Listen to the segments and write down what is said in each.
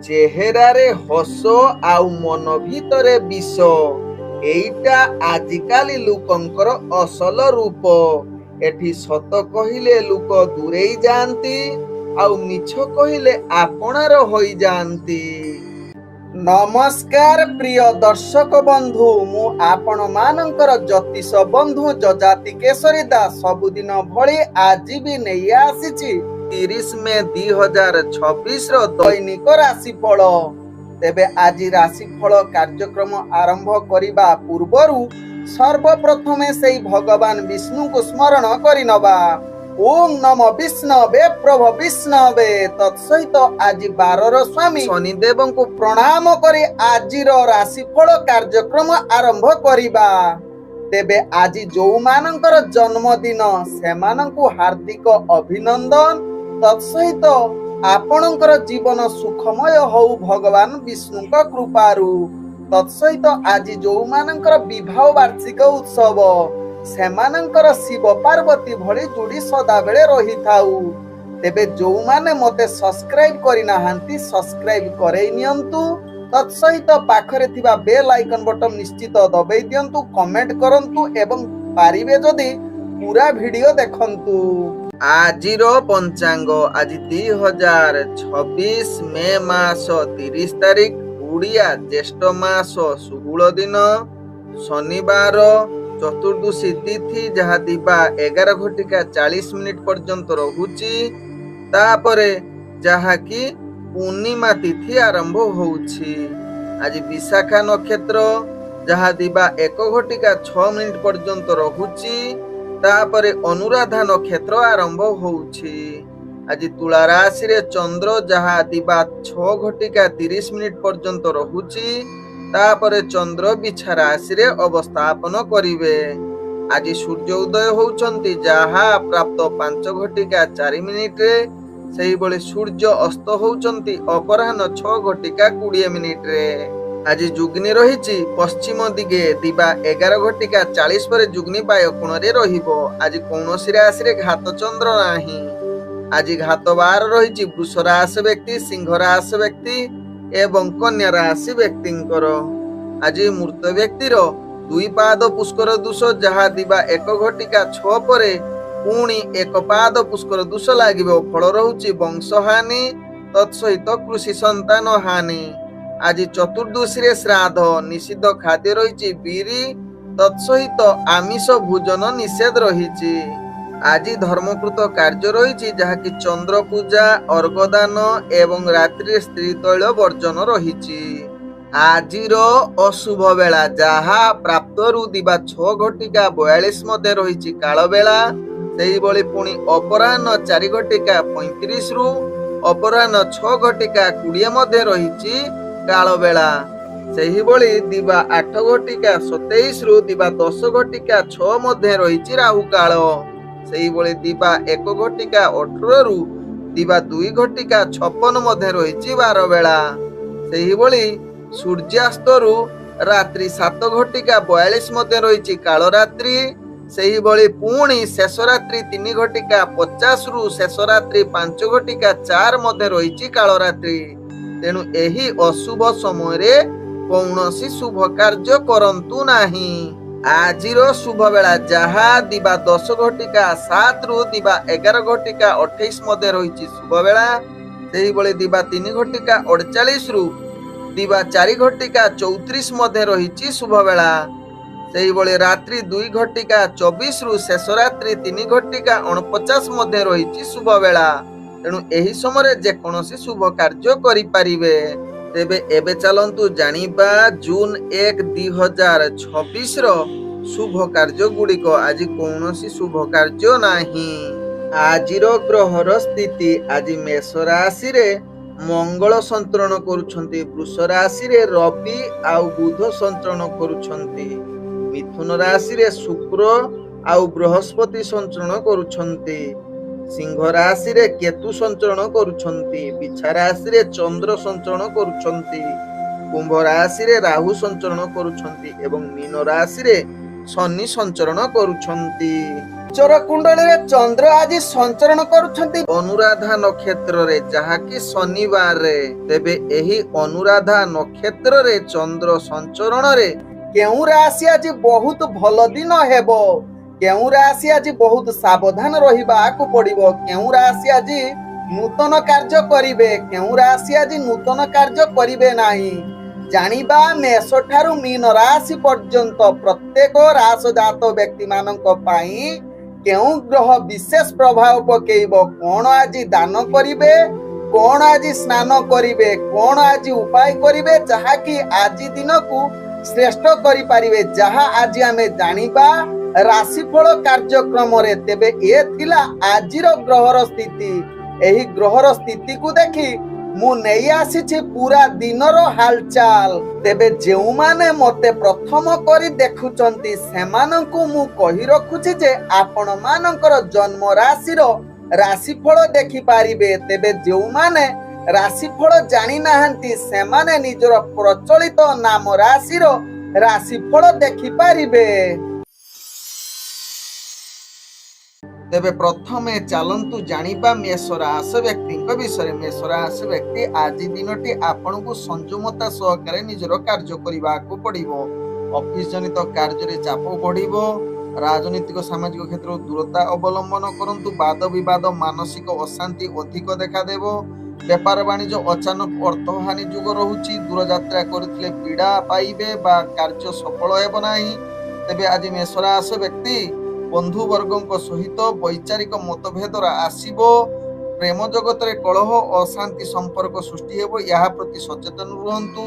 ଚେହେରାରେ ହସ ଆଉ ମନ ଭିତରେ ବିଷ। ଏଇଟା ଆଜିକାଲି ଲୋକଙ୍କର ଅସଲ ରୂପ। ଏଠି ସତ କହିଲେ ଲୋକ ଦୂରେଇ ଯାଆନ୍ତି, ଆଉ ମିଛ କହିଲେ ଆପଣାର ହୋଇଯାଆନ୍ତି। ନମସ୍କାର ପ୍ରିୟ ଦର୍ଶକ ବନ୍ଧୁ, ମୁଁ ଆପଣ ମାନଙ୍କର ଜ୍ୟୋତିଷ ବନ୍ଧୁ ଯଜାତି କେଶରୀ ଦାସ ସବୁଦିନ ଭଳି ଆଜି ବି ନେଇ ଆସିଛି 30 ମେ 2026 ର ଦୈନିକ ରାଶିଫଳ। ତେବେ ଆଜି ରାଶିଫଳ କାର୍ଯ୍ୟକ୍ରମ ଆରମ୍ଭ କରିବା ପୂର୍ବରୁ ସର୍ବପ୍ରଥମେ ସେହି ଭଗବାନ ବିଷ୍ଣୁଙ୍କୁ ସ୍ମରଣ କରିନେବା। ଓಂ ନମ ବିଷ୍ଣବେ ପ୍ରଭ ବିଷ୍ଣବେ। ତତ୍ସହିତ ଆଜି ବାରର ସ୍ୱାମୀ ଶନିଦେବଙ୍କୁ ପ୍ରଣାମ କରି ଆଜିର ରାଶିଫଳ କାର୍ଯ୍ୟକ୍ରମ ଆରମ୍ଭ କରିବା। ତେବେ ଆଜି ଯେଉଁମାନଙ୍କର ଜନ୍ମଦିନ ସେମାନଙ୍କୁ ହାର୍ଦ୍ଦିକ ଅଭିନନ୍ଦନ। ତତ୍ସହିତ ଆପଣଙ୍କର ଜୀବନ ସୁଖମୟ ହଉ ଭଗବାନ ବିଷ୍ଣୁଙ୍କ କୃପାରୁ। ତତ୍ସହିତ ଆଜି ଯେଉଁମାନଙ୍କର ବିବାହ ବାର୍ଷିକ ଉତ୍ସବ ସେମାନଙ୍କର ଶିବ ପାର୍ବତୀ ଭଳି ଯୋଡ଼ି ସଦାବେଳେ ରହିଥାଉ। ତେବେ ଯେଉଁମାନେ ମୋତେ ସବସ୍କ୍ରାଇବ କରିନାହାନ୍ତି ସବସ୍କ୍ରାଇବ କରେଇ ନିଅନ୍ତୁ। ତତ୍ସହିତ ପାଖରେ ଥିବା ବେଲ୍ ଆଇକନ୍ ବଟନ୍ ନିଶ୍ଚିତ ଦବେଇ ଦିଅନ୍ତୁ, କମେଣ୍ଟ କରନ୍ତୁ ଏବଂ ପାରିବେ ଯଦି ପୁରା ଭିଡ଼ିଓ ଦେଖନ୍ତୁ। ଆଜିର ପଞ୍ଚାଙ୍ଗ ଆଜି 2026 ମେ ମାସ 30 ତାରିଖ, ଓଡ଼ିଆ ଜ୍ୟେଷ୍ଠ ମାସ 16 ଦିନ, ଶନିବାର, ଚତୁର୍ଦ୍ଦଶୀ ତିଥି ଯାହା ଦିବା 11:40 ପର୍ଯ୍ୟନ୍ତ ରହୁଛି। ତାପରେ ଯାହାକି ପୂର୍ଣ୍ଣିମା ତିଥି ଆରମ୍ଭ ହଉଛି। ଆଜି ବିଶାଖା ନକ୍ଷତ୍ର ଯାହା ଦିବା 1:06 ପର୍ଯ୍ୟନ୍ତ ରହୁଛି। ତାପରେ ଅନୁରାଧା ନକ୍ଷତ୍ର ଆରମ୍ଭ ହଉଛି। ଆଜି ତୁଳା ରାଶିରେ ଚନ୍ଦ୍ର ଯାହା ଦିବା 6:30 ପର୍ଯ୍ୟନ୍ତ ରହୁଛି। ତାପରେ ଚନ୍ଦ୍ର ବିଛା ରାଶିରେ ଅବସ୍ଥାପନ କରିବେ। ଆଜି ସୂର୍ଯ୍ୟ ଉଦୟ ହଉଛନ୍ତି ଯାହା ପ୍ରାପ୍ତ 5:04 ସେହିଭଳି ସୂର୍ଯ୍ୟ ଅସ୍ତ ହଉଛନ୍ତି ଅପରାହ୍ନ 6:20। ଆଜି ଯୁଗ୍ନି ରହିଛି ପଶ୍ଚିମ ଦିଗେ ଦିବା 11:40 ପରେ ଯୁଗ୍ନି ବାୟ କୋଣରେ ରହିବ। ଆଜି କୌଣସି ରାଶିରେ ଘାତ ଚନ୍ଦ୍ର ନାହିଁ। ଆଜି ଘାତ ବାର ରହିଛି ବୃଷ ରାଶି ବ୍ୟକ୍ତି, ସିଂହ ରାଶି ବ୍ୟକ୍ତି ଏବଂ କନ୍ୟା ରାଶି ବ୍ୟକ୍ତିଙ୍କର। ଆଜି ମୃତ ବ୍ୟକ୍ତିର 2 ପାଦ ପୁଷ୍କର ଦୋଷ ଯାହା ଦିବା 1:06 ପରେ ପୁଣି 1 ପାଦ ପୁଷ୍କର ଦୋଷ ଲାଗିବ। ଫଳ ରହୁଛି ବଂଶହାନି, ତତ୍ସହିତ କୃଷି ସନ୍ତାନ ହାନି। ଆଜି ଚତୁର୍ଦ୍ଦଶୀରେ ଶ୍ରାଦ୍ଧ, ନିଷିଦ୍ଧ ଖାଦ୍ୟ ରହିଛି ବିରି, ତତ୍ସହିତ ଆମିଷ ଭୋଜନ ନିଷେଧ ରହିଛି। ଆଜି ଧର୍ମକୃତ କାର୍ଯ୍ୟ ରହିଛି ଯାହାକି ଚନ୍ଦ୍ର ପୂଜା, ଅର୍ଘଦାନ ଏବଂ ରାତ୍ରିରେ ସ୍ତ୍ରୀ ତୈଳ ବର୍ଜନ ରହିଛି। ଆଜିର ଅଶୁଭ ବେଳା ଯାହା ପ୍ରାପ୍ତରୁ ଦିବା 6:42 ମଧ୍ୟ ରହିଛି କାଳ ବେଳା। ସେହିଭଳି ପୁଣି ଅପରାହ୍ନ 4:35 ଅପରାହ୍ନ 6:20 ମଧ୍ୟ ରହିଛି କାଳ ବେଳା। ସେହିଭଳି ଦିବା 8:27 ଦିବା 10:06 ମଧ୍ୟ ରହିଛି ରାହୁ କାଳ। ସେହିଭଳି ଦିବା 1:18 ଦିବା 2:56 ମଧ୍ୟ ରହିଛି ବାର ବେଳା। ସେହିଭଳି ସୂର୍ଯ୍ୟାସ୍ତରୁ ରାତ୍ରି 7:42 ମଧ୍ୟ ରହିଛି କାଳ ରାତ୍ରି। ସେହିଭଳି ପୁଣି ଶେଷ ରାତ୍ରି 3:50 ଶେଷ ରାତ୍ରି 5:04 ମଧ୍ୟ ରହିଛି କାଳ ରାତ୍ରି। ତେଣୁ ଏହି ଅଶୁଭ ସମୟରେ କୌଣସି ଶୁଭ କାର୍ଯ୍ୟ କରନ୍ତୁ ନାହିଁ। ଆଜିର ଶୁଭ ବେଳା ଯାହା ଦିବା 10:07 ଦିବା 11:28 ମଧ୍ୟ ରହିଛି ଶୁଭ ବେଳା। ସେହିଭଳି ଦିବା 3:48 ଦିବା 4:34 ମଧ୍ୟ ରହିଛି ଶୁଭ ବେଳା। ସେହିଭଳି ରାତ୍ରି 2:24 ଶେଷ ରାତ୍ରି 3:49 ମଧ୍ୟ ରହିଛି ଶୁଭ ବେଳା। ତେଣୁ ଏହି ସମୟରେ ଯେକୌଣସି ଶୁଭ କାର୍ଯ୍ୟ କରିପାରିବେ। ତେବେ ଏବେ ଚାଲନ୍ତୁ ଜାଣିବା ଜୁନ 1, 2026 ର ଶୁଭ କାର୍ଯ୍ୟ ଗୁଡ଼ିକ। ଆଜି କୌଣସି ଶୁଭ କାର୍ଯ୍ୟ ନାହିଁ। ଆଜିର ଗ୍ରହର ସ୍ଥିତି, ଆଜି ମେଷ ରାଶିରେ ମଙ୍ଗଳ ସଞ୍ଚରଣ କରୁଛନ୍ତି, ବୃଷ ରାଶିରେ ରବି ଆଉ ବୁଧ ସଞ୍ଚରଣ କରୁଛନ୍ତି, ମିଥୁନ ରାଶିରେ ଶୁକ୍ର ଆଉ ବୃହସ୍ପତି ସଞ୍ଚରଣ କରୁଛନ୍ତି, ସିଂହ ରାଶିରେ କେତୁ ସଞ୍ଚରଣ କରୁଛନ୍ତି, ବିଛା ରାଶିରେ ଚନ୍ଦ୍ର ସଞ୍ଚରଣ କରୁଛନ୍ତି, କୁମ୍ଭ ରାଶିରେ ରାହୁ ସଞ୍ଚରଣ କରୁଛନ୍ତି ଏବଂ ମୀନ ରାଶିରେ ଶନି ସଞ୍ଚରଣ କରୁଛନ୍ତି। ଚର କୁଣ୍ଡଳୀରେ ଚନ୍ଦ୍ର ଆଜି ସଞ୍ଚରଣ କରୁଛନ୍ତି ଅନୁରାଧା ନକ୍ଷତ୍ରରେ, ଯାହାକି ଶନିବାରରେ। ତେବେ ଏହି ଅନୁରାଧା ନକ୍ଷତ୍ରରେ ଚନ୍ଦ୍ର ସଞ୍ଚରଣରେ କେଉଁ ରାଶି ଆଜି ବହୁତ ଭଲ ଦିନ ହେବ, କେଉଁ ରାଶି ଆଜି ବହୁତ ସାବଧାନ ରହିବାକୁ ପଡିବ, କେଉଁ ରାଶି ଆଜି ନୂତନ କାର୍ଯ୍ୟ କରିବେ, କେଉଁ ରାଶି ଆଜି ନୂତନ କାର୍ଯ୍ୟ କରିବେ ନାହିଁ, ଜାଣିବା ମେଷ ଠାରୁ ମୀନ ରାଶି ପର୍ଯ୍ୟନ୍ତ ପ୍ରତ୍ୟେକ ରାଶି ଜାତ ବ୍ୟକ୍ତି ମାନଙ୍କ ପାଇଁ କେଉଁ ଗ୍ରହ ବିଶେଷ ପ୍ରଭାବ ପକେଇବ, କଣ ଆଜି ଦାନ କରିବେ, କଣ ଆଜି ସ୍ନାନ କରିବେ, କଣ ଆଜି ଉପାୟ କରିବେ, ଯାହାକି ଆଜି ଦିନକୁ ଶ୍ରେଷ୍ଠ କରିପାରିବେ, ଯାହା ଆଜି ଆମେ ଜାଣିବା ରାଶିଫଳ କାର୍ଯ୍ୟକ୍ରମରେ। ତେବେ ଏ ଥିଲା ଆଜିର ଗ୍ରହର ସ୍ଥିତି। ଏହି ଗ୍ରହର ସ୍ଥିତିକୁ ଦେଖି ମୁଁ ନେଇ ଆସିଛି ପୁରା ଦିନର ହାଲଚାଲ। ତେବେ ଯେଉଁମାନେ ମତେ ପ୍ରଥମ କରି ଦେଖୁଛନ୍ତି ସେମାନଙ୍କୁ ମୁଁ କହି ରଖୁଛି ଯେ ଆପଣ ମାନଙ୍କର ଜନ୍ମ ରାଶିର ରାଶିଫଳ ଦେଖିପାରିବେ। ତେବେ ଯେଉଁମାନେ ରାଶିଫଳ ଜାଣିନାହାନ୍ତି ସେମାନେ ନିଜର ପ୍ରଚଳିତ ନାମ ରାଶିର ରାଶିଫଳ ଦେଖିପାରିବେ। ତେବେ ପ୍ରଥମେ ଚାଲନ୍ତୁ ଜାଣିବା ମେଷ ରାଶି ବ୍ୟକ୍ତିଙ୍କ ବିଷୟରେ। ମେଷ ରାଶି ବ୍ୟକ୍ତି ଆଜି ଦିନଟି ଆପଣଙ୍କୁ ସଂଯମତା ସହକାରେ ନିଜର କାର୍ଯ୍ୟ କରିବାକୁ ପଡିବ। ଅଫିସ ଜନିତ କାର୍ଯ୍ୟରେ ଚାପ ବଢିବ। ରାଜନୈତିକ ସାମାଜିକ କ୍ଷେତ୍ରରେ ଦୂରତା ଅବଲମ୍ବନ କରନ୍ତୁ। ବାଦ ବିବାଦ ମାନସିକ ଅଶାନ୍ତି ଅଧିକ ଦେଖାଦେବ। ବେପାର ବାଣିଜ୍ୟ ଅଚାନକ ଅର୍ଥହାନି ଯୋଗ ରହୁଛି। ଦୂରଯାତ୍ରା କରିଥିଲେ ପୀଡା ପାଇବେ ବା କାର୍ଯ୍ୟ ସଫଳ ହେବ ନାହିଁ। ତେବେ ଆଜି ମେଷ ରାଶି ବ୍ୟକ୍ତି ବନ୍ଧୁ ବର୍ଗଙ୍କ ସହିତ ବୈଚାରିକ ମତଭେଦର ଆସିବ। ପ୍ରେମ ଜଗତରେ କଳହ ଅଶାନ୍ତି ସମ୍ପର୍କ ସୃଷ୍ଟି ହେବ, ଏହା ପ୍ରତି ସଚେତନ ରୁହନ୍ତୁ।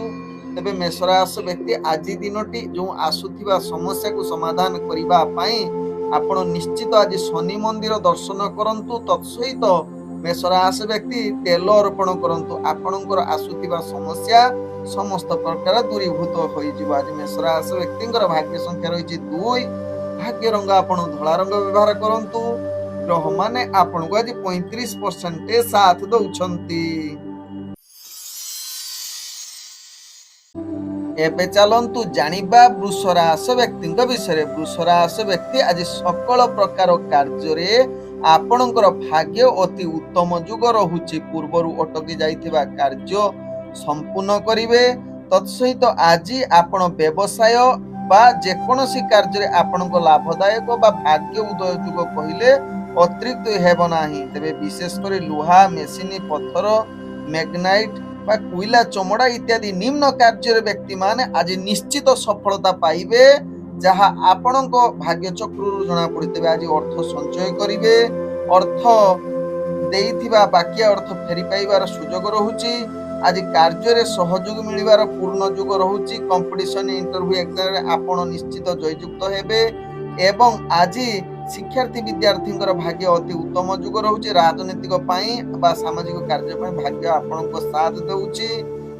ତେବେ ମେଷ ରାଶି ବ୍ୟକ୍ତି ଆଜି ଦିନଟି ଯେଉଁ ଆସୁଥିବା ସମସ୍ୟାକୁ ସମାଧାନ କରିବା ପାଇଁ ଆପଣ ନିଶ୍ଚିତ ଆଜି ଶନି ମନ୍ଦିର ଦର୍ଶନ କରନ୍ତୁ। ତତ୍ସହିତ ମେଷ ରାଶି ବ୍ୟକ୍ତି ତେଲ ଅର୍ପଣ କରନ୍ତୁ। ଆପଣଙ୍କର ଆସୁଥିବା ସମସ୍ୟା ସମସ୍ତ ପ୍ରକାର ଦୂରୀଭୂତ ହୋଇଯିବ। ଆଜି ମେଷ ରାଶି ବ୍ୟକ୍ତିଙ୍କର ଭାଗ୍ୟ ସଂଖ୍ୟା ରହିଛି 2। ଭାଗ୍ୟ ରଙ୍ଗ ଆପଣ ଧଳା ରଙ୍ଗ ବ୍ୟବହାର କରନ୍ତୁ। ଗ୍ରହମାନେ ଆପଣଙ୍କୁ ଆଜି 35% ସାଥ ଦଉଛନ୍ତି। ଏବେ ଚାଲନ୍ତୁ ଜାଣିବା ବୃଷ ରାଶି ବ୍ୟକ୍ତିଙ୍କ ବିଷୟରେ। ବୃଷ ରାଶି ବ୍ୟକ୍ତି ଆଜି ସକଳ ପ୍ରକାର କାର୍ଯ୍ୟରେ ଆପଣଙ୍କର ଭାଗ୍ୟ ଅତି ଉତ୍ତମ ଯୁଗ ରହୁଛି। ପୂର୍ବରୁ ଅଟକି ଯାଇଥିବା କାର୍ଯ୍ୟ ସମ୍ପୂର୍ଣ୍ଣ କରିବେ। ତତ୍ସହିତ ଆଜି ଆପଣ ବ୍ୟବସାୟ ବା ଯେକୌଣସି କାର୍ଯ୍ୟରେ ଆପଣଙ୍କ ଲାଭଦାୟକ ବା ଭାଗ୍ୟ ଉଦୟ ଯୁଗ କହିଲେ ଅତ୍ୟୁକ୍ତି ହେବ ନାହିଁ। ତେବେ ବିଶେଷ କରି ଲୁହା, ମେସିନ, ପଥର, ମ୍ୟାଗ୍ନାଇଟ୍ ବା କୋଇଲା, ଚମଡ଼ା ଇତ୍ୟାଦି ନିମ୍ନ କାର୍ଯ୍ୟରେ ବ୍ୟକ୍ତିମାନେ ଆଜି ନିଶ୍ଚିତ ସଫଳତା ପାଇବେ, ଯାହା ଆପଣଙ୍କ ଭାଗ୍ୟ ଚକ୍ରରୁ ଜଣା ପଡିଥିବେ। ଆଜି ଅର୍ଥ ସଞ୍ଚୟ କରିବେ। ଅର୍ଥ ଦେଇଥିବା ବାକିଆ ଅର୍ଥ ଫେରି ପାଇବାର ସୁଯୋଗ ରହୁଛି। ଆଜି କାର୍ଯ୍ୟରେ ସହଯୋଗ ମିଳିବାର ପୂର୍ଣ୍ଣ ଯୁଗ ରହୁଛି। କମ୍ପିଟିସନ ଇଣ୍ଟରଭ୍ୟୁ ଏକ୍ସାମରେ ଆପଣ ନିଶ୍ଚିତ ଜୟଯୁକ୍ତ ହେବେ। ଏବଂ ଆଜି ଶିକ୍ଷାର୍ଥୀ ବିଦ୍ୟାର୍ଥୀଙ୍କର ଭାଗ୍ୟ ଅତି ଉତ୍ତମ ଯୁଗ ରହୁଛି। ରାଜନୈତିକ ପାଇଁ ବା ସାମାଜିକ କାର୍ଯ୍ୟ ପାଇଁ ଭାଗ୍ୟ ଆପଣଙ୍କ ସାଥ ଦେଉଛି।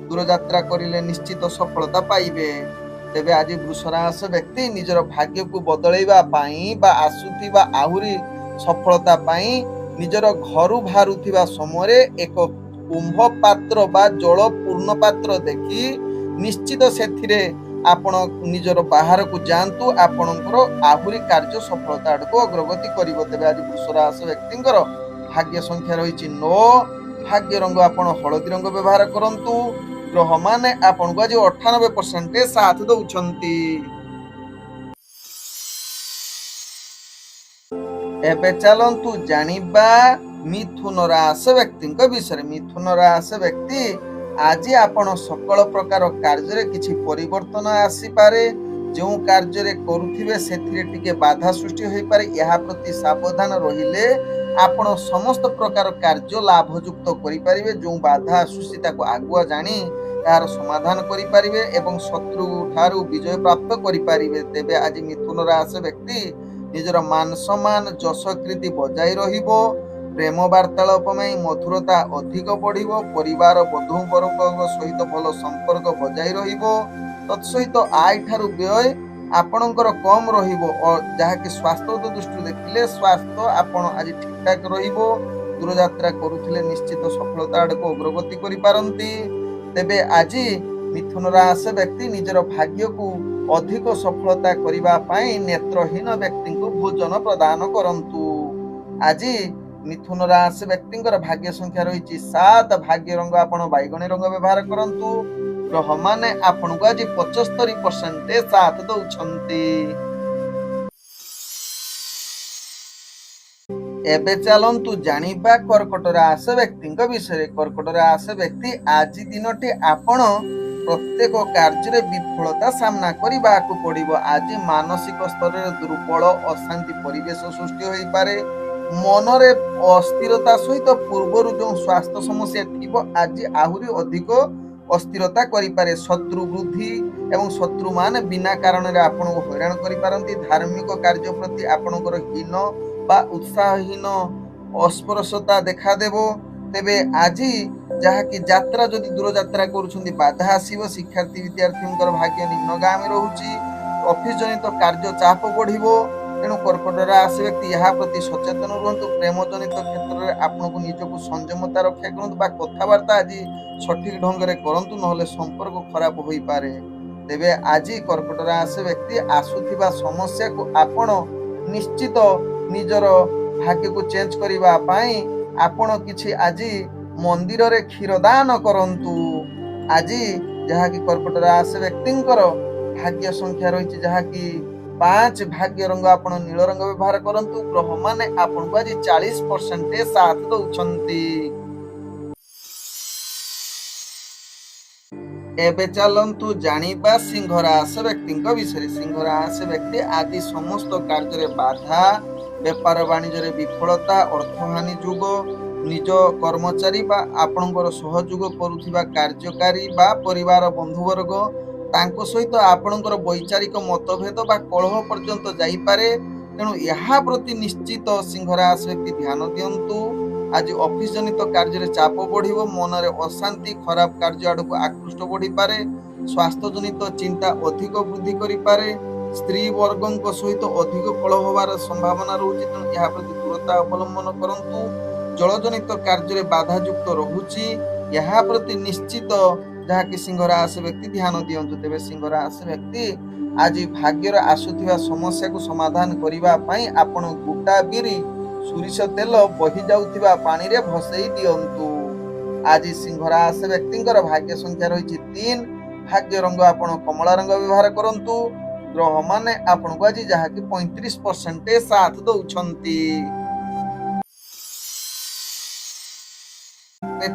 ଦୂରଯାତ୍ରା କରିଲେ ନିଶ୍ଚିତ ସଫଳତା ପାଇବେ। ତେବେ ଆଜି ବୃଷ ରାଶି ବ୍ୟକ୍ତି ନିଜର ଭାଗ୍ୟକୁ ବଦଳେଇବା ପାଇଁ ବା ଆସୁଥିବା ଆହୁରି ସଫଳତା ପାଇଁ ନିଜର ଘରୁ ବାହାରୁଥିବା ସମୟରେ ଏକ କୁମ୍ଭ ପାତ୍ର ବା ଜଳ ପୂର୍ଣ୍ଣ ପାତ୍ର ଦେଖି ନିଶ୍ଚିତ ସେଥିରେ ଆପଣ ନିଜର ବାହାରକୁ ଯାଆନ୍ତୁ। ଆପଣଙ୍କର ଆହୁରି କାର୍ଯ୍ୟ ସଫଳତା ଆଡକୁ ଅଗ୍ରଗତି କରିବ। ତେବେ ଆଜି ବୃଷ ରାଶି ବ୍ୟକ୍ତିଙ୍କର ଭାଗ୍ୟ ସଂଖ୍ୟା ରହିଛି 9। ଭାଗ୍ୟ ରଙ୍ଗ ଆପଣ ହଳଦୀ ରଙ୍ଗ ବ୍ୟବହାର କରନ୍ତୁ। ଗ୍ରହମାନେ ଆପଣଙ୍କୁ ଆଜି 98% ସାଥ ଦଉଛନ୍ତି। ଏବେ ଚାଲନ୍ତୁ ଜାଣିବା ମିଥୁନ ରାଶି ବ୍ୟକ୍ତିଙ୍କ ବିଷୟରେ। ମିଥୁନ ରାଶି ବ୍ୟକ୍ତି ଆଜି ଆପଣ ସକଳ ପ୍ରକାର କାର୍ଯ୍ୟରେ କିଛି ପରିବର୍ତ୍ତନ ଆସିପାରେ। ଯେଉଁ କାର୍ଯ୍ୟରେ କରୁଥିବେ ସେଥିରେ ଟିକେ ବାଧା ସୃଷ୍ଟି ହୋଇପାରେ। ଏହା ପ୍ରତି ସାବଧାନ ରହିଲେ ଆପଣ ସମସ୍ତ ପ୍ରକାର କାର୍ଯ୍ୟ ଲାଭଯୁକ୍ତ କରିପାରିବେ। ଯେଉଁ ବାଧା ଆସୁଛି ତାକୁ ଆଗୁଆ ଜାଣି ତାହାର ସମାଧାନ କରିପାରିବେ ଏବଂ ଶତ୍ରୁ ଠାରୁ ବିଜୟ ପ୍ରାପ୍ତ କରିପାରିବେ। ତେବେ ଆଜି ମିଥୁନ ରାଶି ବ୍ୟକ୍ତି ନିଜର ମାନ ସମ୍ମାନ ଯଶ କୀର୍ତ୍ତି ବଜାଇ ରହିବ। ପ୍ରେମ ବାର୍ତ୍ତାଳାପ ପାଇଁ ମଧୁରତା ଅଧିକ ବଢିବ। ପରିବାର ବନ୍ଧୁ ବର୍ଗଙ୍କ ସହିତ ଭଲ ସମ୍ପର୍କ ବଜାଇ ରହିବ। ତତ୍ସହିତ ଆୟ ଠାରୁ ବ୍ୟୟ ଆପଣଙ୍କର କମ ରହିବ, ଯାହାକି ସ୍ୱାସ୍ଥ୍ୟ ଦୃଷ୍ଟିରୁ ଦେଖିଲେ ସ୍ୱାସ୍ଥ୍ୟ ଆପଣ ଆଜି ଠିକଠାକ ରହିବ। ଦୂରଯାତ୍ରା କରୁଥିଲେ ନିଶ୍ଚିତ ସଫଳତା ଆଡକୁ ଅଗ୍ରଗତି କରିପାରନ୍ତି। ତେବେ ଆଜି ମିଥୁନ ରାଶି ବ୍ୟକ୍ତି ନିଜର ଭାଗ୍ୟକୁ ଅଧିକ ସଫଳତା କରିବା ପାଇଁ ନେତ୍ରହୀନ ବ୍ୟକ୍ତିଙ୍କୁ ଭୋଜନ ପ୍ରଦାନ କରନ୍ତୁ। ଆଜି ମିଥୁନ ରାଶି ବ୍ୟକ୍ତିଙ୍କର ଭାଗ୍ୟ ସଂଖ୍ୟା ରହିଛି 7। ଭାଗ୍ୟ ରଙ୍ଗ ଆପଣ ବାଇଗଣୀ ରଙ୍ଗ ବ୍ୟବହାର କରନ୍ତୁ। ଗ୍ରହମାନେ ଆପଣଙ୍କୁ ଆଜି 75% ସାଥ ଦଉଛନ୍ତି। ଏବେ ଚାଲନ୍ତୁ ଜାଣିବା କର୍କଟ ରାଶି ବ୍ୟକ୍ତିଙ୍କ ବିଷୟରେ। କର୍କଟ ରାଶି ବ୍ୟକ୍ତି ଆଜି ଦିନଟି ଆପଣ ପ୍ରତ୍ୟେକ କାର୍ଯ୍ୟରେ ବିଫଳତା ସାମ୍ନା କରିବାକୁ ପଡ଼ିବ। ଆଜି ମାନସିକ ସ୍ତରରେ ଦୁର୍ବଳ ଅଶାନ୍ତି ପରିବେଶ ସୃଷ୍ଟି ହୋଇପାରେ। ମନରେ ଅସ୍ଥିରତା ସହିତ ପୂର୍ବରୁ ଯେଉଁ ସ୍ୱାସ୍ଥ୍ୟ ସମସ୍ୟା ଥିବ ଆଜି ଆହୁରି ଅଧିକ ଅସ୍ଥିରତା କରିପାରେ। ଶତ୍ରୁ ବୃଦ୍ଧି ଏବଂ ଶତ୍ରୁମାନେ ବିନା କାରଣରେ ଆପଣଙ୍କୁ ହଇରାଣ କରିପାରନ୍ତି। ଧାର୍ମିକ କାର୍ଯ୍ୟ ପ୍ରତି ଆପଣଙ୍କର ହୀନ ବା ଉତ୍ସାହହୀନ ଅସ୍ପୃଶ୍ୟତା ଦେଖାଦେବ। ତେବେ ଆଜି ଯାହାକି ଯାତ୍ରା ଯଦି ଦୂରଯାତ୍ରା କରୁଛନ୍ତି ବାଧା ଆସିବ। ଶିକ୍ଷାର୍ଥୀ ବିଦ୍ୟାର୍ଥୀଙ୍କର ଭାଗ୍ୟ ନିମ୍ନଗାମୀ ରହୁଛି। ଅଫିସ ଜନିତ କାର୍ଯ୍ୟ ଚାପ ବଢ଼ିବ। ତେଣୁ କର୍କଟ ରାଶି ବ୍ୟକ୍ତି ଏହା ପ୍ରତି ସଚେତନ ରୁହନ୍ତୁ। ପ୍ରେମ ଜନିତ କ୍ଷେତ୍ରରେ ଆପଣଙ୍କୁ ନିଜକୁ ସଂଯମତା ରକ୍ଷା କରନ୍ତୁ ବା କଥାବାର୍ତ୍ତା ଆଜି ସଠିକ ଢଙ୍ଗରେ କରନ୍ତୁ, ନହେଲେ ସମ୍ପର୍କ ଖରାପ ହୋଇପାରେ। ତେବେ ଆଜି କର୍କଟ ରାଶି ବ୍ୟକ୍ତି ଆସୁଥିବା ସମସ୍ୟାକୁ ଆପଣ ନିଶ୍ଚିତ ନିଜର ଭାଗ୍ୟକୁ ଚେଞ୍ଜ କରିବା ପାଇଁ ଆପଣ କିଛି ଆଜି ମନ୍ଦିରରେ କ୍ଷୀର ଦାନ କରନ୍ତୁ। ଆଜି ଯାହାକି କର୍କଟ ରାଶି ବ୍ୟକ୍ତିଙ୍କର ଭାଗ୍ୟ ସଂଖ୍ୟା ରହିଛି ଯାହାକି 5। ଭାଗ୍ୟ ରଙ୍ଗ ଆପଣ ନୀଳ ରଙ୍ଗ ବ୍ୟବହାର କରନ୍ତୁ। ଗ୍ରହମାନେ ଆପଣଙ୍କୁ ଆଜି 40% ସାଥ ଦଉଛନ୍ତି। ଏବେ ଚାଲନ୍ତୁ ଜାଣିବା ସିଂହ ରାଶି ବ୍ୟକ୍ତିଙ୍କ ବିଷୟରେ। ସିଂହ ରାଶି ବ୍ୟକ୍ତି ଆଜି ସମସ୍ତ କାର୍ଯ୍ୟରେ ବାଧା, ବେପାର ବାଣିଜ୍ୟରେ ବିଫଳତା, ଅର୍ଥହାନି ଯୋଗ, ନିଜ କର୍ମଚାରୀ ବା ଆପଣଙ୍କର ସହଯୋଗ କରୁଥିବା କାର୍ଯ୍ୟକାରୀ ବା ପରିବାର ବନ୍ଧୁବର୍ଗ ତାଙ୍କ ସହିତ ଆପଣଙ୍କର ବୈଚାରିକ ମତଭେଦ ବା କଳହ ପର୍ଯ୍ୟନ୍ତ ଯାଇପାରେ। ତେଣୁ ଏହା ପ୍ରତି ନିଶ୍ଚିତ ସିଂହ ରାଶି ବ୍ୟକ୍ତି ଧ୍ୟାନ ଦିଅନ୍ତୁ। ଆଜି ଅଫିସ ଜନିତ କାର୍ଯ୍ୟରେ ଚାପ ବଢ଼ିବ। ମନରେ ଅଶାନ୍ତି, ଖରାପ କାର୍ଯ୍ୟ ଆଡ଼କୁ ଆକୃଷ୍ଟ ବଢ଼ିପାରେ। ସ୍ୱାସ୍ଥ୍ୟ ଜନିତ ଚିନ୍ତା ଅଧିକ ବୃଦ୍ଧି କରିପାରେ। ସ୍ତ୍ରୀ ବର୍ଗଙ୍କ ସହିତ ଅଧିକ କଳହ ହେବାର ସମ୍ଭାବନା ରହୁଛି। ତେଣୁ ଏହା ପ୍ରତି ଦୂରତା ଅବଲମ୍ବନ କରନ୍ତୁ। ଜଳଜନିତ କାର୍ଯ୍ୟରେ ବାଧାଯୁକ୍ତ ରହୁଛି। ଏହା ପ୍ରତି ନିଶ୍ଚିତ ଯାହାକି ସିଂହ ରାଶି ବ୍ୟକ୍ତି ଧ୍ୟାନ ଦିଅନ୍ତୁ। ତେବେ ସିଂହ ରାଶି ବ୍ୟକ୍ତି ଆଜି ଭାଗ୍ୟର ଆସୁଥିବା ସମସ୍ୟାକୁ ସମାଧାନ କରିବା ପାଇଁ ଆପଣ ଗୋଟା ବିରି, ସୋରିଷ ତେଲ ବହି ଯାଉଥିବା ପାଣିରେ ଭସେଇ ଦିଅନ୍ତୁ। ଆଜି ସିଂହ ରାଶି ବ୍ୟକ୍ତିଙ୍କର ଭାଗ୍ୟ ସଂଖ୍ୟା ରହିଛି 3। ଭାଗ୍ୟ ରଙ୍ଗ ଆପଣ କମଳା ରଙ୍ଗ ବ୍ୟବହାର କରନ୍ତୁ। ଗ୍ରହମାନେ ଆପଣଙ୍କୁ ଆଜି ଯାହାକି 35% ସାଥ ଦଉଛନ୍ତି।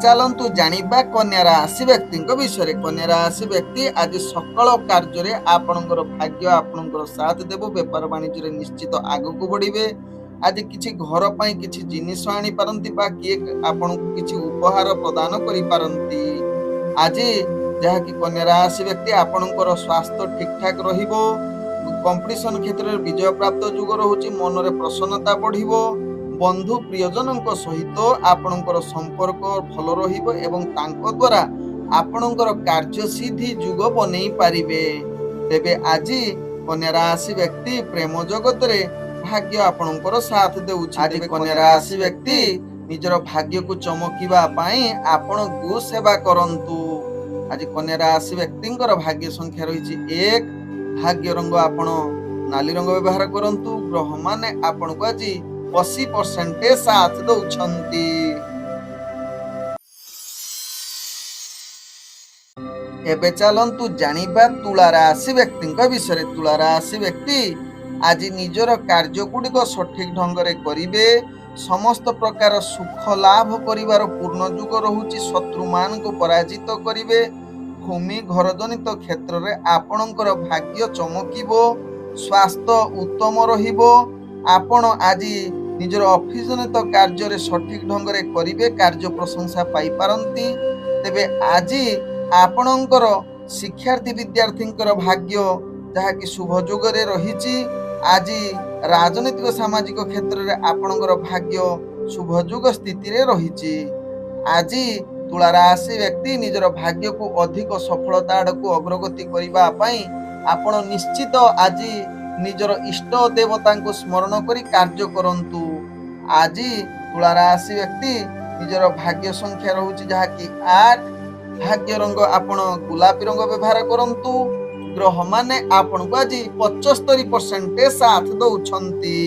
ଚାଲନ୍ତୁ ଜାଣିବା କନ୍ୟା ରାଶି ବ୍ୟକ୍ତିଙ୍କ ବିଷୟରେ। କନ୍ୟା ରାଶି ବ୍ୟକ୍ତି ଆଜି ସକଳ କାର୍ଯ୍ୟରେ ଆପଣଙ୍କର ଭାଗ୍ୟ ଆପଣଙ୍କର ସାଥ ଦେବ। ବେପାର ବାଣିଜ୍ୟରେ ନିଶ୍ଚିତ ଆଗକୁ ବଢିବେ। ଆଜି କିଛି ଘର ପାଇଁ କିଛି ଜିନିଷ ଆଣିପାରନ୍ତି ବା କିଏ ଆପଣଙ୍କୁ କିଛି ଉପହାର ପ୍ରଦାନ କରିପାରନ୍ତି। ଆଜି ଯାହାକି କନ୍ୟା ରାଶି ବ୍ୟକ୍ତି ଆପଣଙ୍କର ସ୍ୱାସ୍ଥ୍ୟ ଠିକଠାକ ରହିବ। କମ୍ପିଟିସନ କ୍ଷେତ୍ରରେ ବିଜୟ ପ୍ରାପ୍ତ ଯୋଗ ରହୁଛି। ମନରେ ପ୍ରସନ୍ନତା ବଢିବ। ବନ୍ଧୁ ପ୍ରିୟଜନଙ୍କ ସହିତ ଆପଣଙ୍କର ସମ୍ପର୍କ ଭଲ ରହିବ ଏବଂ ତାଙ୍କ ଦ୍ୱାରା ଆପଣଙ୍କର କାର୍ଯ୍ୟସିଦ୍ଧି ଯୁଗ ବନେଇ ପାରିବେ। ତେବେ ଆଜି କନ୍ୟା ରାଶି ବ୍ୟକ୍ତି ପ୍ରେମ ଜଗତରେ ଭାଗ୍ୟ ଆପଣଙ୍କର ସାଥ ଦେଉଛି। ଆଜି କନ୍ୟା ରାଶି ବ୍ୟକ୍ତି ନିଜର ଭାଗ୍ୟକୁ ଚମକିବା ପାଇଁ ଆପଣ ଗୁ ସେବା କରନ୍ତୁ। ଆଜି କନ୍ୟା ରାଶି ବ୍ୟକ୍ତିଙ୍କର ଭାଗ୍ୟ ସଂଖ୍ୟା ରହିଛି 1। ଭାଗ୍ୟ ରଙ୍ଗ ଆପଣ ନାଲି ରଙ୍ଗ ବ୍ୟବହାର କରନ୍ତୁ। ଗ୍ରହମାନେ ଆପଣଙ୍କୁ ଆଜି 80% ସାଥ ଦଉଛନ୍ତି। ଏବେ ଚାଲନ୍ତୁ ଜାଣିବା ତୁଳା ରାଶି ବ୍ୟକ୍ତିଙ୍କ ବିଷୟରେ। ତୁଳା ରାଶି ବ୍ୟକ୍ତି ଆଜି ନିଜର କାର୍ଯ୍ୟ ଗୁଡ଼ିକ ସଠିକ ଢଙ୍ଗରେ କରିବେ। ସମସ୍ତ ପ୍ରକାର ସୁଖ ଲାଭ କରିବାର ପୂର୍ଣ୍ଣ ଯୁଗ ରହୁଛି। ଶତ୍ରୁମାନଙ୍କୁ ପରାଜିତ କରିବେ। ଭୂମି ଘର ଜନିତ କ୍ଷେତ୍ରରେ ଆପଣଙ୍କର ଭାଗ୍ୟ ଚମକିବ। ସ୍ୱାସ୍ଥ୍ୟ ଉତ୍ତମ ରହିବ। ଆପଣ ଆଜି ନିଜର ଅଫିସ ଜନିତ କାର୍ଯ୍ୟରେ ସଠିକ ଢଙ୍ଗରେ କରିବେ। କାର୍ଯ୍ୟ ପ୍ରଶଂସା ପାଇପାରନ୍ତି। ତେବେ ଆଜି ଆପଣଙ୍କର ଶିକ୍ଷାର୍ଥୀ ବିଦ୍ୟାର୍ଥୀଙ୍କର ଭାଗ୍ୟ ଯାହାକି ଶୁଭ ଯୋଗରେ ରହିଛି। ଆଜି ରାଜନୈତିକ ସାମାଜିକ କ୍ଷେତ୍ରରେ ଆପଣଙ୍କର ଭାଗ୍ୟ ଶୁଭ ଯୋଗ ସ୍ଥିତିରେ ରହିଛି। ଆଜି ତୁଳା ରାଶି ବ୍ୟକ୍ତି ନିଜର ଭାଗ୍ୟକୁ ଅଧିକ ସଫଳତା ଆଡ଼କୁ ଅଗ୍ରଗତି କରିବା ପାଇଁ ଆପଣ ନିଶ୍ଚିତ ଆଜି ନିଜର ଇଷ୍ଟ ଦେବତାଙ୍କୁ ସ୍ମରଣ କରି କାର୍ଯ୍ୟ କରନ୍ତୁ। ଆଜି ତୁଳା ରାଶି ବ୍ୟକ୍ତି ନିଜର ଭାଗ୍ୟ ସଂଖ୍ୟା ରହୁଛି ଯାହାକି 8। ଭାଗ୍ୟ ରଙ୍ଗ ଆପଣ ଗୋଲାପୀ ରଙ୍ଗ ବ୍ୟବହାର କରନ୍ତୁ। ଗ୍ରହ ମାନେ ଆପଣଙ୍କୁ ଆଜି 75% ସାଥ ଦଉଛନ୍ତି।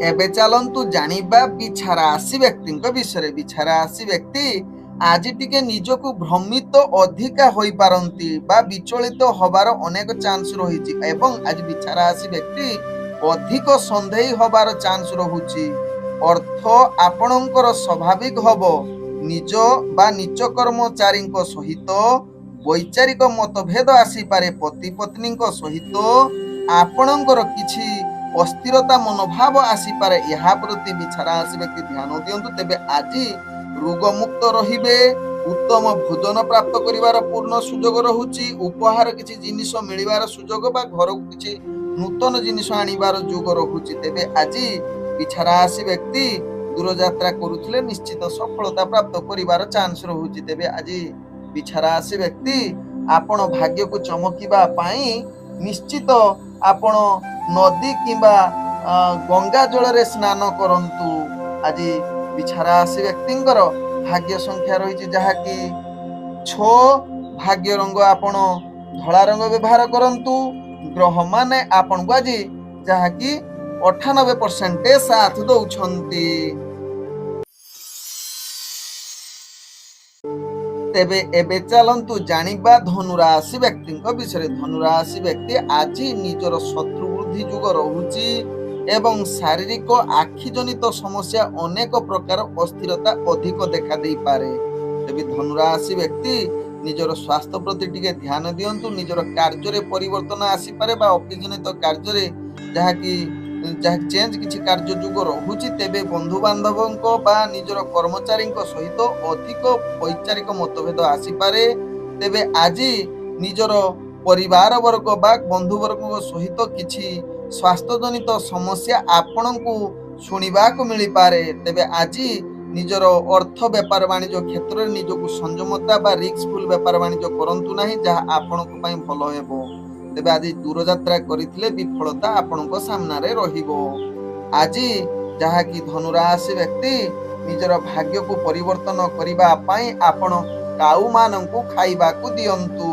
ଏବେ ଚାଲନ୍ତୁ ଜାଣିବା ବିଛା ରାଶି ବ୍ୟକ୍ତିଙ୍କ ବିଷୟରେ। ବିଛା ରାଶି ବ୍ୟକ୍ତି ଆଜି ଟିକେ ନିଜକୁ ଭ୍ରମିତ ଅଧିକା ହୋଇପାରନ୍ତି ବା ବିଚଳିତ ହବାର ଅନେକ ଚାନ୍ସ ରହିଛି ଏବଂ ଆଜି ବିଛା ରାଶି ବ୍ୟକ୍ତି ଅଧିକ ସନ୍ଦେହୀ ହବାର ଚାନ୍ସ ରହୁଛି। ଅର୍ଥ ଆପଣଙ୍କର ସ୍ୱାଭାବିକ ହବ। ନିଜ ବା ନିଜ କର୍ମଚାରୀଙ୍କ ସହିତ ବୈଚାରିକ ମତଭେଦ ଆସିପାରେ। ପତି ପତ୍ନୀଙ୍କ ସହିତ ଆପଣଙ୍କର କିଛି ଅସ୍ଥିରତା ମନୋଭାବ ଆସିପାରେ। ଏହା ପ୍ରତି ବିଛା ରାଶି ବ୍ୟକ୍ତି ଧ୍ୟାନ ଦିଅନ୍ତୁ। ତେବେ ଆଜି ରୋଗମୁକ୍ତ ରହିବେ। ଉତ୍ତମ ଭୋଜନ ପ୍ରାପ୍ତ କରିବାର ପୂର୍ଣ୍ଣ ସୁଯୋଗ ରହୁଛି। ଉପହାର କିଛି ଜିନିଷ ମିଳିବାର ସୁଯୋଗ ବା ଘରକୁ କିଛି ନୂତନ ଜିନିଷ ଆଣିବାର ଯୋଗ ରହୁଛି। ତେବେ ଆଜି ବିଛା ରାଶି ବ୍ୟକ୍ତି ଦୂରଯାତ୍ରା କରୁଥିଲେ ନିଶ୍ଚିତ ସଫଳତା ପ୍ରାପ୍ତ କରିବାର ଚାନ୍ସ ରହୁଛି। ତେବେ ଆଜି ବିଛା ରାଶି ବ୍ୟକ୍ତି ଆପଣ ଭାଗ୍ୟକୁ ଚମକିବା ପାଇଁ ନିଶ୍ଚିତ ଆପଣ ନଦୀ କିମ୍ବା ଗଙ୍ଗା ଜଳରେ ସ୍ନାନ କରନ୍ତୁ। ଆଜି ବିଛା ରାଶି ବ୍ୟକ୍ତିଙ୍କର ଭାଗ୍ୟ ସଂଖ୍ୟା ରହିଛି ଯାହାକି 6। ଭାଗ୍ୟ ରଙ୍ଗ ଆପଣ ଧଳା ରଙ୍ଗ ବ୍ୟବହାର କରନ୍ତୁ। ଗ୍ରହ ମାନେ ଆପଣଙ୍କୁ ଆଜି ଯାହାକି 98% ସାଥ ଦଉଛନ୍ତି। ତେବେ ଏବେ ଚାଲନ୍ତୁ ଜାଣିବା ଧନୁରାଶି ବ୍ୟକ୍ତିଙ୍କ ବିଷୟରେ। ଧନୁରାଶି ବ୍ୟକ୍ତି ଆଜି ନିଜର ଶତ୍ରୁ ବୃଦ୍ଧି ଯୁଗ ରହୁଛି ଏବଂ ଶାରୀରିକ ଆଖି ଜନିତ ସମସ୍ୟା ଅନେକ ପ୍ରକାର ଅସ୍ଥିରତା ଅଧିକ ଦେଖା ଦେଇପାରେ। ତେବେ ଧନୁରାଶି ବ୍ୟକ୍ତି ନିଜର ସ୍ୱାସ୍ଥ୍ୟ ପ୍ରତି ଟିକେ ଧ୍ୟାନ ଦିଅନ୍ତୁ। ନିଜର କାର୍ଯ୍ୟରେ ପରିବର୍ତ୍ତନ ଆସିପାରେ ବା ଅଫିସ ଜନିତ କାର୍ଯ୍ୟରେ ଯାହାକି ଚେଞ୍ଜ କିଛି କାର୍ଯ୍ୟ ଯୁଗ ରହୁଛି। ତେବେ ବନ୍ଧୁବାନ୍ଧବଙ୍କ ବା ନିଜର କର୍ମଚାରୀଙ୍କ ସହିତ ଅଧିକ ବୈଚାରିକ ମତଭେଦ ଆସିପାରେ। ତେବେ ଆଜି ନିଜର ପରିବାର ବର୍ଗ ବା ବନ୍ଧୁବର୍ଗଙ୍କ ସହିତ କିଛି ସ୍ୱାସ୍ଥ୍ୟଜନିତ ସମସ୍ୟା ଆପଣଙ୍କୁ ଶୁଣିବାକୁ ମିଳିପାରେ। ତେବେ ଆଜି ନିଜର ଅର୍ଥ ବେପାର ବାଣିଜ୍ୟ କ୍ଷେତ୍ରରେ ନିଜକୁ ସଂଯମତା ବା ରିସ୍କଫୁଲ ବେପାର ବାଣିଜ୍ୟ କରନ୍ତୁ ନାହିଁ, ଯାହା ଆପଣଙ୍କ ପାଇଁ ଭଲ ହେବ। ତେବେ ଆଜି ଦୂରଯାତ୍ରା କରିଥିଲେ ବିଫଳତା ଆପଣଙ୍କ ସାମ୍ନାରେ ରହିବ। ଆଜି ଯାହାକି ଧନୁରାଶି ବ୍ୟକ୍ତି ନିଜର ଭାଗ୍ୟକୁ ପରିବର୍ତ୍ତନ କରିବା ପାଇଁ ଆପଣ କାଉମାନଙ୍କୁ ଖାଇବାକୁ ଦିଅନ୍ତୁ।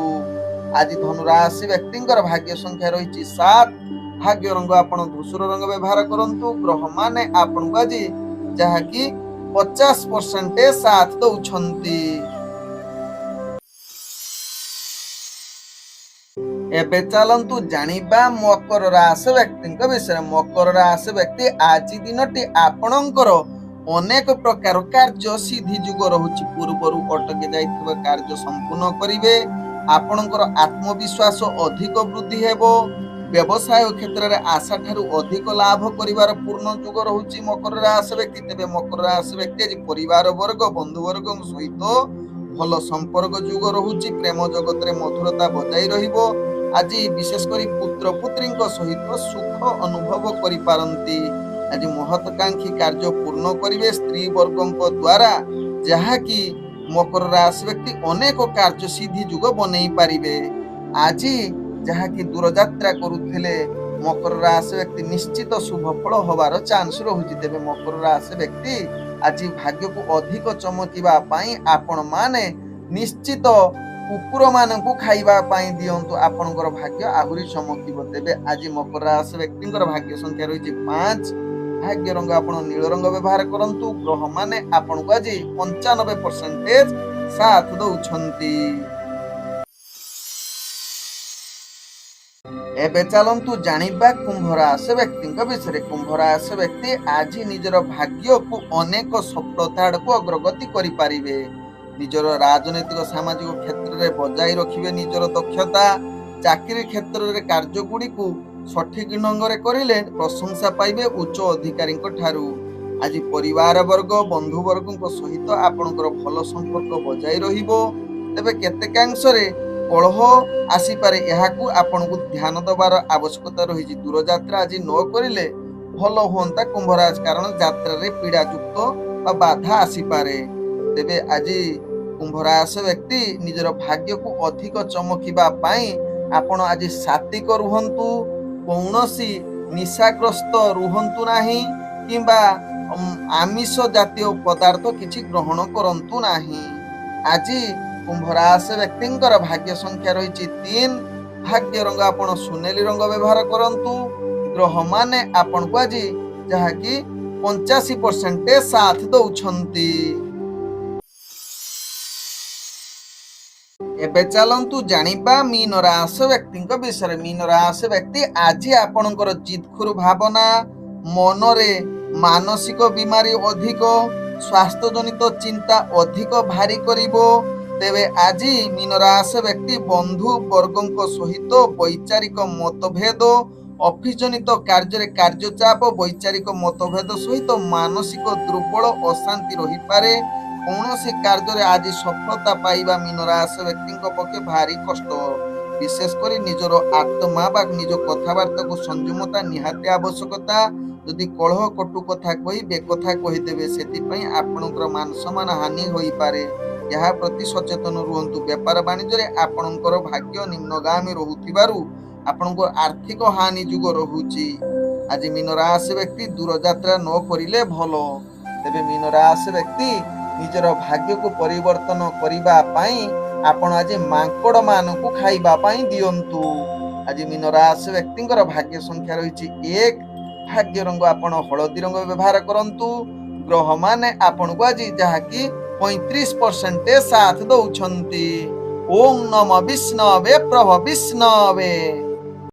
ଆଜି ଧନୁରାଶି ବ୍ୟକ୍ତିଙ୍କର ଭାଗ୍ୟ ସଂଖ୍ୟା ରହିଛି 7। ଭାଗ୍ୟ ରଙ୍ଗ ଆପଣ ଧୂସର ରଙ୍ଗ ବ୍ୟବହାର କରନ୍ତୁ। ଗ୍ରହ ମାନେ ଆପଣଙ୍କୁ ଆଜି ଯାହାକି 50% ସାଥ ଦଉଛନ୍ତି। ଏବେ ଚାଲନ୍ତୁ ଜାଣିବା ମକର ରାଶି ବ୍ୟକ୍ତିଙ୍କ ବିଷୟରେ। ମକର ରାଶି ବ୍ୟକ୍ତି ଆଜି ଦିନଟି ଆପଣଙ୍କର ଅନେକ ପ୍ରକାର କାର୍ଯ୍ୟ ସିଦ୍ଧି ଯୁଗ ରହୁଛି। ପୂର୍ବରୁ ଅଟକି ଯାଇଥିବା କାର୍ଯ୍ୟ ସମ୍ପୂର୍ଣ୍ଣ କରିବେ। ଆପଣଙ୍କର ଆତ୍ମବିଶ୍ୱାସ ଅଧିକ ବୃଦ୍ଧି ହେବ। ବ୍ୟବସାୟ କ୍ଷେତ୍ରରେ ଆଶା ଠାରୁ ଅଧିକ ଲାଭ କରିବାର ପୂର୍ଣ୍ଣ ଯୁଗ ରହୁଛି ମକର ରାଶି ବ୍ୟକ୍ତି। ତେବେ ମକର ରାଶି ବ୍ୟକ୍ତି ଆଜି ପରିବାର ବର୍ଗ ବନ୍ଧୁବର୍ଗଙ୍କ ସହିତ ଭଲ ସମ୍ପର୍କ ଯୁଗ ରହୁଛି। ପ୍ରେମ ଜଗତରେ ମଧୁରତା ବଜାଇ ରହିବ। ଆଜି ବିଶେଷ କରି ପୁତ୍ର ପୁତ୍ରୀଙ୍କ ସହିତ ସୁଖ ଅନୁଭବ କରିପାରନ୍ତି। ଆଜି ମହତ୍କାଂକ୍ଷୀ କାର୍ଯ୍ୟ ପୂର୍ଣ୍ଣ କରିବେ ସ୍ତ୍ରୀ ବର୍ଗଙ୍କ ଦ୍ୱାରା, ଯାହାକି ମକର ରାଶି ବ୍ୟକ୍ତି ଅନେକ କାର୍ଯ୍ୟ ସିଦ୍ଧି ଯୁଗ ବନେଇ ପାରିବେ। ଆଜି ଯାହାକି ଦୂରଯାତ୍ରା କରୁଥିଲେ ମକର ରାଶି ବ୍ୟକ୍ତି ନିଶ୍ଚିତ ଶୁଭ ଫଳ ହବାର ଚାନ୍ସ ରହୁଛି। ତେବେ ମକର ରାଶି ବ୍ୟକ୍ତି ଆଜି ଭାଗ୍ୟକୁ ଅଧିକ ଚମକିବା ପାଇଁ ଆପଣ ମାନେ ନିଶ୍ଚିତ କୁକୁର ମାନଙ୍କୁ ଖାଇବା ପାଇଁ ଦିଅନ୍ତୁ। ଆପଣଙ୍କର ଭାଗ୍ୟ ଆହୁରି ଚମକିବ। ତେବେ ଆଜି ମକର ରାଶି ବ୍ୟକ୍ତିଙ୍କର ଭାଗ୍ୟ ସଂଖ୍ୟା ରହିଛି 5। ଭାଗ୍ୟ ରଙ୍ଗ ଆପଣ ନୀଳ ରଙ୍ଗ ବ୍ୟବହାର କରନ୍ତୁ। ଗ୍ରହ ମାନେ ଆପଣଙ୍କୁ ଆଜି 95% ସାଥ ଦଉଛନ୍ତି। ଏବେ ଚାଲନ୍ତୁ ଜାଣିବା କୁମ୍ଭ ରାଶି ବ୍ୟକ୍ତିଙ୍କ ବିଷୟରେ। କୁମ୍ଭ ରାଶି ବ୍ୟକ୍ତି ଆଜି ନିଜର ଭାଗ୍ୟକୁ ଅନେକ ସଫଳତା ଆଡ଼କୁ ଅଗ୍ରଗତି କରିପାରିବେ। ନିଜର ରାଜନୈତିକ ସାମାଜିକ କ୍ଷେତ୍ରରେ ବଜାଇ ରଖିବେ ନିଜର ଦକ୍ଷତା। ଚାକିରି କ୍ଷେତ୍ରରେ କାର୍ଯ୍ୟଗୁଡ଼ିକୁ ସଠିକ ଢଙ୍ଗରେ କରିଲେ ପ୍ରଶଂସା ପାଇବେ ଉଚ୍ଚ ଅଧିକାରୀଙ୍କ ଠାରୁ। ଆଜି ପରିବାର ବର୍ଗ ବନ୍ଧୁବର୍ଗଙ୍କ ସହିତ ଆପଣଙ୍କର ଭଲ ସମ୍ପର୍କ ବଜାଇ ରହିବ। ତେବେ କେତେକାଂଶରେ କଳହ ଆସିପାରେ, ଏହାକୁ ଆପଣଙ୍କୁ ଧ୍ୟାନ ଦେବାର ଆବଶ୍ୟକତା ରହିଛି। ଦୂରଯାତ୍ରା ଆଜି ନ କରିଲେ ଭଲ ହୁଅନ୍ତା କୁମ୍ଭ ରାଶି, କାରଣ ଯାତ୍ରାରେ ପୀଡ଼ାଯୁକ୍ତ ବା ବାଧା ଆସିପାରେ। ତେବେ ଆଜି କୁମ୍ଭ ରାଶି ବ୍ୟକ୍ତି ନିଜର ଭାଗ୍ୟକୁ ଅଧିକ ଚମକିବା ପାଇଁ ଆପଣ ଆଜି ସାତ୍ୱିକ ରୁହନ୍ତୁ। କୌଣସି ନିଶାଗ୍ରସ୍ତ ରୁହନ୍ତୁ ନାହିଁ କିମ୍ବା ଆମିଷ ଜାତୀୟ ପଦାର୍ଥ କିଛି ଗ୍ରହଣ କରନ୍ତୁ ନାହିଁ। ଆଜି कुंभ राशि व्यक्तिंकर भाग्य संख्या रही 3। भाग्य रंग आपण सुनेली रंग व्यवहार करंतु। ग्रह माने आपण को आज जहाँकि 85% साथ दौछंती। एबे चलंतु जानिबा मीन राशि व्यक्ति विषय। मीन राशि व्यक्ति आज आपणकर जिदखुर भावना, मनरे मानसिक बीमारी अधिक, स्वास्थ्य जनित चिंता अधिक भारी करिबो। तेबे आज मीन राशि व्यक्ति बंधु वर्गों सहित वैचारिक मतभेद, ऑफिस जनित कार्य कार्यचाप, वैचारिक मतभेद सहित मानसिक दुर्बल अशांति रही पारे। कौनसी कार्य आज सफलता पाइबा मीन राशि व्यक्ति पक्षे भारी कष्ट। विशेषकर निजर आत्मा बा निज कथबार्ता को संयमता निहाती आवश्यकता। यदि कलह कटु कथा कही बेकथा कहीदेवे से आपणकर मान सम्मान हानि हो पारे। यह प्रति सचेतन रुहतु। व्यापार वाणिज्य आपणकर भाग्य निम्नगामी रहुथिबारु आपणको आर्थिक हानि जुग रहुची। आज मीन राशि व्यक्ति दूर यात्रा न करिले भलो। तेबे मीन राशि व्यक्ति निजर भाग्य को परिवर्तन करिबा पाई आपण आज मांकड़ मानकु खाइबा पाई दियंतु। आज मीन राशि व्यक्तिंकर भाग्य संख्या रही 1। भाग्य रंग आपण हलदी रंग व्यवहार करंतु। ग्रह माने आपण को आज जहाँकि 35% साथ दौछंती। ओम नमः विष्णवे प्रभ विष्णवे।